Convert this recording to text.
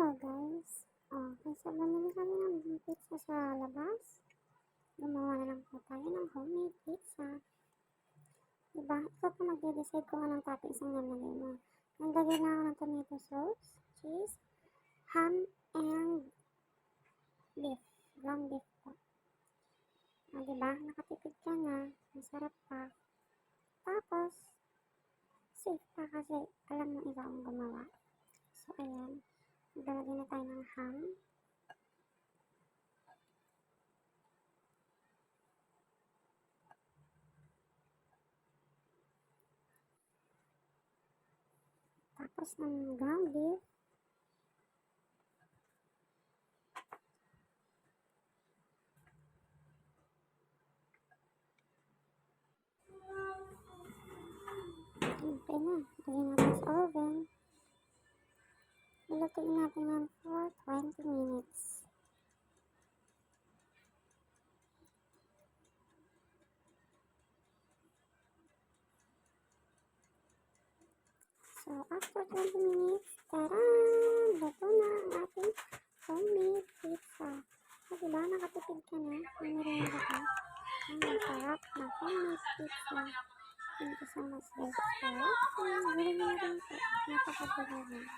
Hello guys. Kaysa bumili kami ng pizza sa labas, gumawa na lang po tayo ng homemade pizza. Diba? Ikaw po magde-decide kung anong toppings ang namalay mo. Naglagay na ako ng tomato sauce, cheese, ham, and beef. Ground beef po. Diba? Nakatipid ka na. Masarap pa. Tapos, safe pa kasi alam mo ikaw ang gumawa. So, ayan. Naglalagay na tayo ng ham. Tapos ng ground beef. Okay na. Lagyan natin sa oven. Ilutuin natin yan for 20 minutes. So, after 20 minutes, taran! Luto na ang ating homemade pizza. So, diba? Nakatipid ka na. Nangyari ka. Ang masarap na homemade pizza. Thank you so much guys for watching. Galing na rin po. Napakaganda rin.